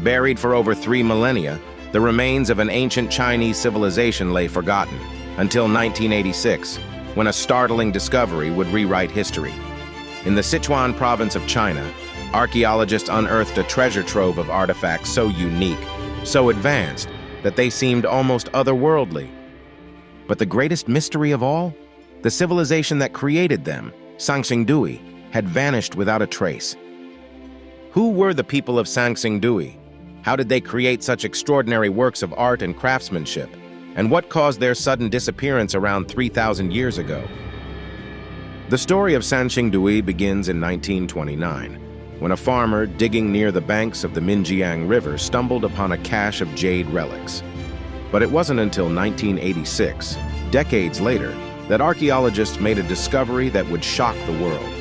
Buried for over 3 millennia, the remains of an ancient Chinese civilization lay forgotten, until 1986, when a startling discovery would rewrite history. In the Sichuan province of China, archaeologists unearthed a treasure trove of artifacts so unique, so advanced, that they seemed almost otherworldly. But the greatest mystery of all? The civilization that created them, Sanxingdui, had vanished without a trace. Who were the people of Sanxingdui? How did they create such extraordinary works of art and craftsmanship? And what caused their sudden disappearance around 3,000 years ago? The story of Sanxingdui begins in 1929, when a farmer digging near the banks of the Minjiang River stumbled upon a cache of jade relics. But it wasn't until 1986, decades later, that archaeologists made a discovery that would shock the world.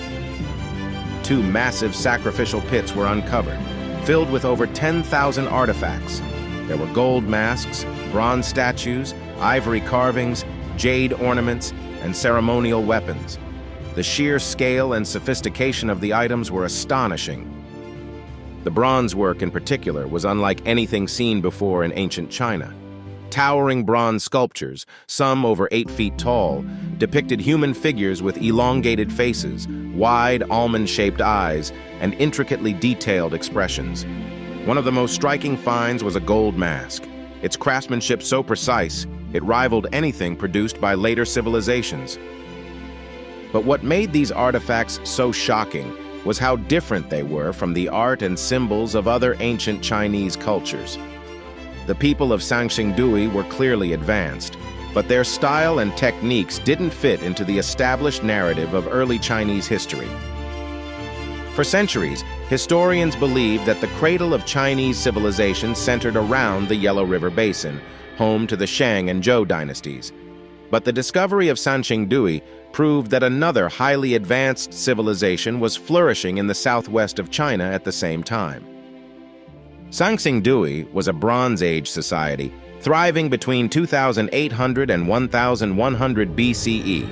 2 massive sacrificial pits were uncovered, filled with over 10,000 artifacts. There were gold masks, bronze statues, ivory carvings, jade ornaments, and ceremonial weapons. The sheer scale and sophistication of the items were astonishing. The bronze work in particular was unlike anything seen before in ancient China. Towering bronze sculptures, some over 8 feet tall, depicted human figures with elongated faces, wide almond-shaped eyes, and intricately detailed expressions. One of the most striking finds was a gold mask. Its craftsmanship so precise, it rivaled anything produced by later civilizations. But what made these artifacts so shocking was how different they were from the art and symbols of other ancient Chinese cultures. The people of Sanxingdui were clearly advanced, but their style and techniques didn't fit into the established narrative of early Chinese history. For centuries, historians believed that the cradle of Chinese civilization centered around the Yellow River Basin, home to the Shang and Zhou dynasties. But the discovery of Sanxingdui proved that another highly advanced civilization was flourishing in the southwest of China at the same time. Sanxingdui was a Bronze Age society, thriving between 2,800 and 1,100 BCE.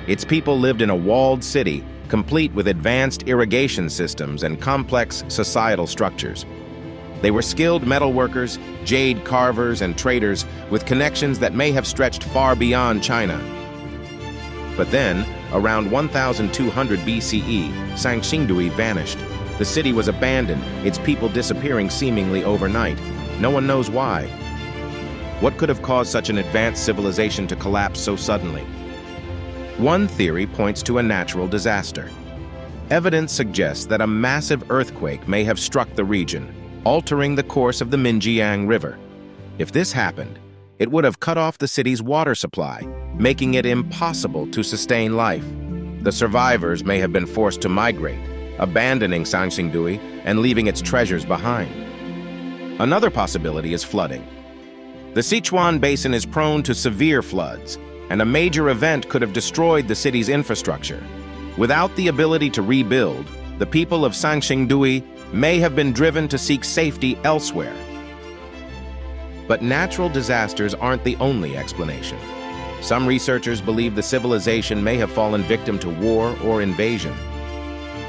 Its people lived in a walled city, complete with advanced irrigation systems and complex societal structures. They were skilled metalworkers, jade carvers, and traders with connections that may have stretched far beyond China. But then, around 1,200 BCE, Sanxingdui vanished. The city was abandoned, its people disappearing seemingly overnight. No one knows why. What could have caused such an advanced civilization to collapse so suddenly? One theory points to a natural disaster. Evidence suggests that a massive earthquake may have struck the region, altering the course of the Minjiang River. If this happened, it would have cut off the city's water supply, making it impossible to sustain life. The survivors may have been forced to migrate, abandoning Sanxingdui and leaving its treasures behind. Another possibility is flooding. The Sichuan basin is prone to severe floods, and a major event could have destroyed the city's infrastructure. Without the ability to rebuild, the people of Sanxingdui may have been driven to seek safety elsewhere. But natural disasters aren't the only explanation. Some researchers believe the civilization may have fallen victim to war or invasion.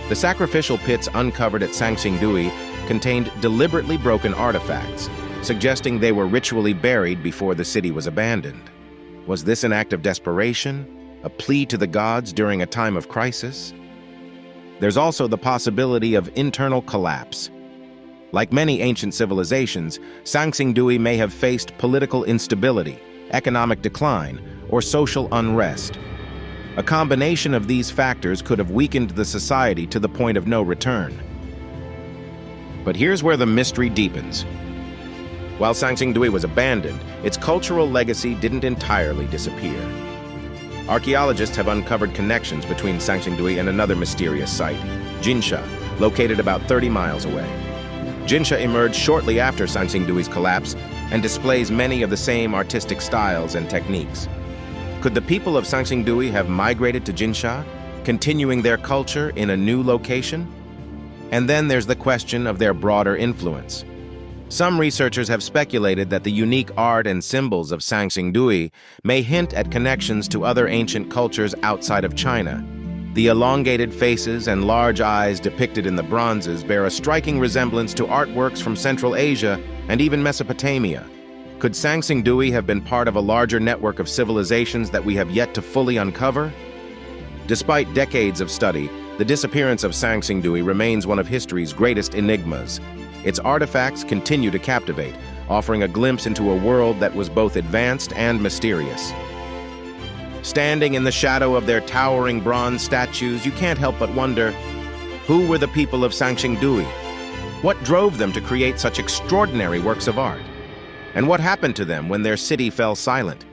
The sacrificial pits uncovered at Sanxingdui contained deliberately broken artifacts, suggesting they were ritually buried before the city was abandoned. Was this an act of desperation, a plea to the gods during a time of crisis? There's also the possibility of internal collapse. Like many ancient civilizations, Sanxingdui may have faced political instability, economic decline, or social unrest. A combination of these factors could have weakened the society to the point of no return. But here's where the mystery deepens. While Sanxingdui was abandoned, its cultural legacy didn't entirely disappear. Archaeologists have uncovered connections between Sanxingdui and another mysterious site, Jinsha, located about 30 miles away. Jinsha emerged shortly after Sanxingdui's collapse and displays many of the same artistic styles and techniques. Could the people of Sanxingdui have migrated to Jinsha, continuing their culture in a new location? And then there's the question of their broader influence. Some researchers have speculated that the unique art and symbols of Sanxingdui may hint at connections to other ancient cultures outside of China. The elongated faces and large eyes depicted in the bronzes bear a striking resemblance to artworks from Central Asia and even Mesopotamia. Could Sanxingdui have been part of a larger network of civilizations that we have yet to fully uncover? Despite decades of study, the disappearance of Sanxingdui remains one of history's greatest enigmas. Its artifacts continue to captivate, offering a glimpse into a world that was both advanced and mysterious. Standing in the shadow of their towering bronze statues, you can't help but wonder, who were the people of Sanxingdui? What drove them to create such extraordinary works of art? And what happened to them when their city fell silent?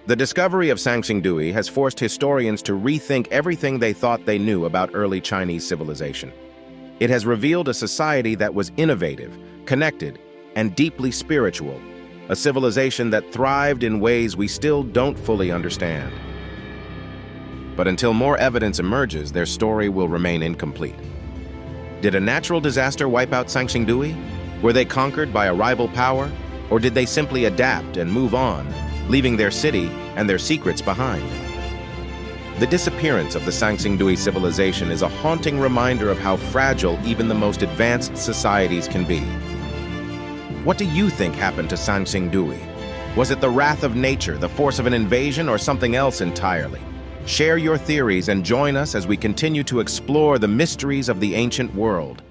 The discovery of Sanxingdui has forced historians to rethink everything they thought they knew about early Chinese civilization. It has revealed a society that was innovative, connected, and deeply spiritual, a civilization that thrived in ways we still don't fully understand. But until more evidence emerges, their story will remain incomplete. Did a natural disaster wipe out Sanxingdui? Were they conquered by a rival power? Or did they simply adapt and move on, leaving their city and their secrets behind? The disappearance of the Sanxingdui civilization is a haunting reminder of how fragile even the most advanced societies can be. What do you think happened to Sanxingdui? Was it the wrath of nature, the force of an invasion, or something else entirely? Share your theories and join us as we continue to explore the mysteries of the ancient world.